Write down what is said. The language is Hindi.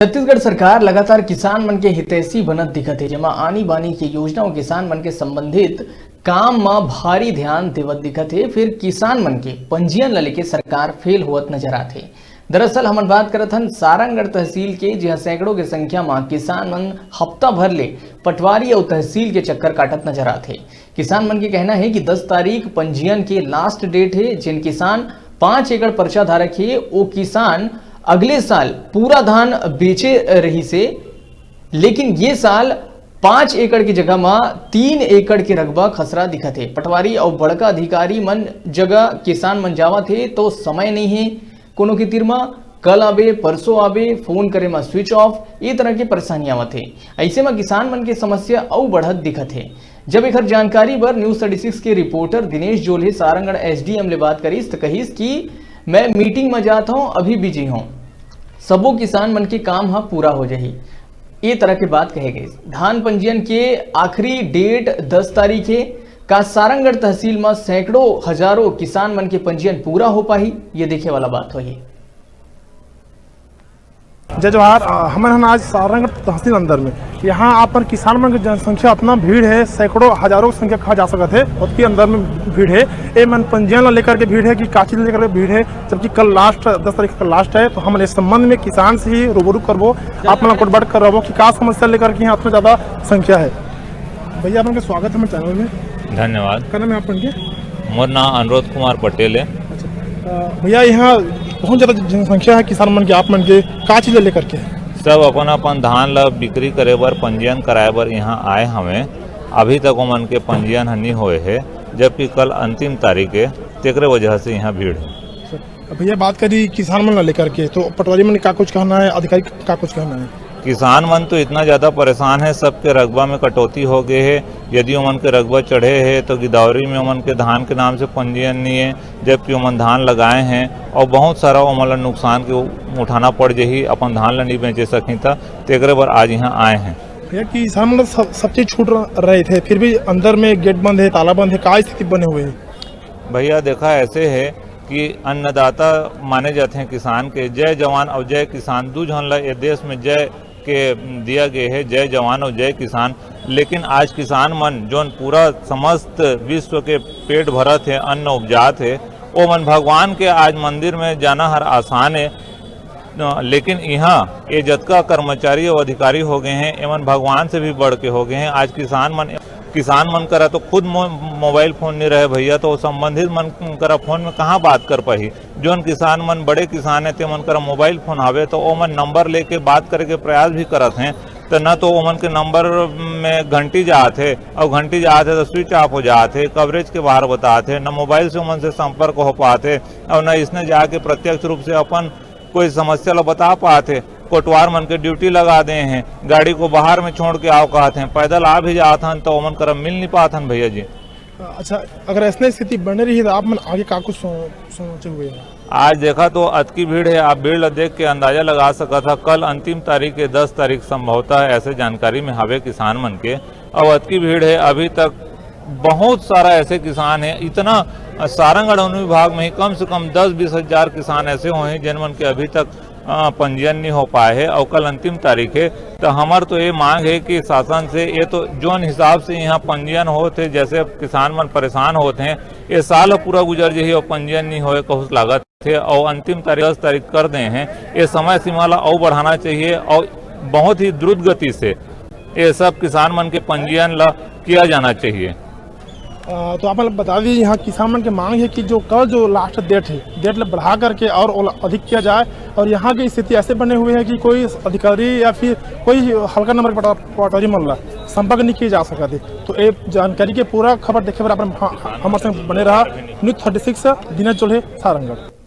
छत्तीसगढ़ सरकार लगातार किसान मन के हितैषी बनत दिखत है, जेमा आनी बानी की योजना और किसान मन के संबंधित काम में भारी ध्यान देवत दिखत है। फिर किसान मन के पंजीयन ला लेके सरकार फेल होवत नजर आथे। दरअसल हमन बात करत हन सारंगढ़ तहसील के, जहां सैकड़ों के संख्या में किसान मन हफ्ता भर ले पटवारी और तहसील के चक्कर काटत नजर आथे। किसान मन के कहना है कि 10 तारीख पंजीयन के लास्ट डेट है। जिन किसान 5 एकड़ पर्चा धारक है वो किसान अगले साल पूरा धान बेचे रही से, लेकिन ये साल 5 एकड़ की जगह में 3 एकड़ के रकबा खसरा दिखत है। पटवारी और बड़का अधिकारी मन जगह किसान मन जावत है तो समय नहीं है कोनो के तीर में, कल आबे परसों आबे, फोन करे में स्विच ऑफ, ये तरह की परेशानी आवत है। ऐसे में किसान मन की समस्या और बढ़त दिखत है। जब एक जानकारी पर न्यूज 36 के रिपोर्टर दिनेश जोल्हे सारंगढ़ एसडीएम ले बात करीस तो कहीस कि मैं मीटिंग में जाता हूं, अभी बिजी हूं, सबो किसान मन के काम हा पूरा हो जाही, ये तरह की बात कहे गई। धान पंजीयन के आखिरी डेट 10 तारीख है। का सारंगढ़ तहसील में सैकड़ों हजारों किसान मन के पंजीयन पूरा हो पाही, ये देखे वाला बात हुई। जय जोहार। हमन आज सारंगढ़ तहसील अंदर में यहाँ आप पर किसान मन की जनसंख्या इतना भीड़ है, सैकड़ों हजारों की संख्या कहा जा सकता है, उसके अंदर में भीड़ है। ये मन पंजीयन लेकर के भीड़ है कि काची लेकर के भीड़ है, जबकि कल लास्ट 10 तारीख का लास्ट है। तो हम इस संबंध में किसान से ही रूबरू करबो, आप मन कोटबट कर रहो कि का समस्या लेकर के यहाँ इतना ज्यादा संख्या है। भैया अपन के स्वागत है हमारे चैनल में। धन्यवाद। क्या नाम है आपके? मोर नाम अनुरोध कुमार पटेल है। भैया यहाँ बहुत ज्यादा जनसंख्या है किसान मन के, आप मन के का चीज लेकर के सब अपन धान ला बिक्री करे बर पंजीयन कराए बर यहाँ आए हमें। अभी तक ओमन के पंजीयन नहीं होए है, जबकि कल अंतिम तारीख है, तेकरे वजह से यहाँ भीड़ है। भैया बात करी किसान मन लेकर के, तो पटवारी मन का कुछ कहना है, अधिकारी का कुछ कहना है? किसान मन तो इतना ज़्यादा परेशान है, सबके रकबा में कटौती हो गए है। यदि उमन के रकबा चढ़े है तो गिदौरी में उमन के धान के नाम से पंजीयन नहीं है, जबकि उमन धान लगाए हैं और बहुत सारा उमन नुकसान के उठाना पड़ जाही, अपन धान ला नहीं बेचे सकी था, तेकरे बर आज यहाँ आए हैं। भैया किसान मन सब चीज छूट रहे थे, फिर भी अंदर में गेट बंद है, ताला बंद है, का स्थिति बने हुए है? भैया देखा ऐसे है कि अन्नदाता माने जाते हैं किसान के। जय जवान और जय किसान दू झन ला ये देश में जय के दिया गया है, जय जवान और जय किसान। लेकिन आज किसान मन जो पूरा समस्त विश्व के पेट भरत है, अन्न उपजात है, वो मन भगवान के आज मंदिर में जाना हर आसान है। लेकिन यहाँ ये जतका कर्मचारी और अधिकारी हो गए हैं, एमन भगवान से भी बढ़ के हो गए हैं। आज किसान मन करा तो खुद मोबाइल फोन नहीं रहे भैया, तो संबंधित मन करा फोन में कहाँ बात कर पाही। जोन किसान मन बड़े किसान है ते मन करा मोबाइल फोन आवे तो ओमन नंबर लेके बात करे के प्रयास भी करत हैं, तो न तो ओमन के नंबर में घंटी जाते और घंटी जाते तो स्विच ऑफ हो जाते, कवरेज के बाहर बताते, न मोबाइल से ओमन से संपर्क हो पाते और न इसने जाके प्रत्यक्ष रूप से अपन कोई समस्या लो बता पाते। कोटवार मन के ड्यूटी लगा दे हैं, गाड़ी को बाहर में छोड़ के आओ कहते हैं, पैदल आ भी जाते हैं तो मन करम मिल नहीं पाते हैं भैया जी। अच्छा, अगर ऐसी स्थिति बने रही तो आप मन आगे का कुछ सोचे हुए हैं? आज देखा तो अतकी भीड़ है, आप भीड़ देख के अंदाजा लगा सका था। कल अंतिम तारीख है 10 तारीख संभवतः ऐसे जानकारी में हवे किसान मन के, और अतकी भीड़ है। अभी तक बहुत सारा ऐसे किसान है, इतना सारंगढ़ वन विभाग में ही कम से कम 10-20 हजार किसान ऐसे हुए हैं जिन मन के अभी तक पंजीयन नहीं हो पाए है और कल अंतिम तारीख है। तो हमार तो ये मांग है कि शासन से ये तो जोन हिसाब से यहाँ पंजीयन होते, जैसे किसान मन परेशान होते हैं, ये साल पूरा गुजर जाही और पंजीयन नहीं होए कुछ लागत थे, और अंतिम तारीख 10 तारीख कर दे हैं। ये समय सीमा ला और बढ़ाना चाहिए और बहुत ही द्रुत गति से ये सब किसान मन के पंजीयन ला किया जाना चाहिए। तो आप बता दीजिए, यहाँ किसान मन की मांग है कि जो कल जो लास्ट डेट है, डेट बढ़ा करके और अधिक किया जाए, और यहाँ की स्थिति ऐसे बने हुए हैं कि कोई अधिकारी या फिर कोई हल्का नंबर के पटवारी मन ला संपर्क नहीं किए जा सकते। तो ये जानकारी के पूरा खबर देखे हमारे संग बने रहा न्यूज 36 दिनेश जोल्हे सारंगढ़।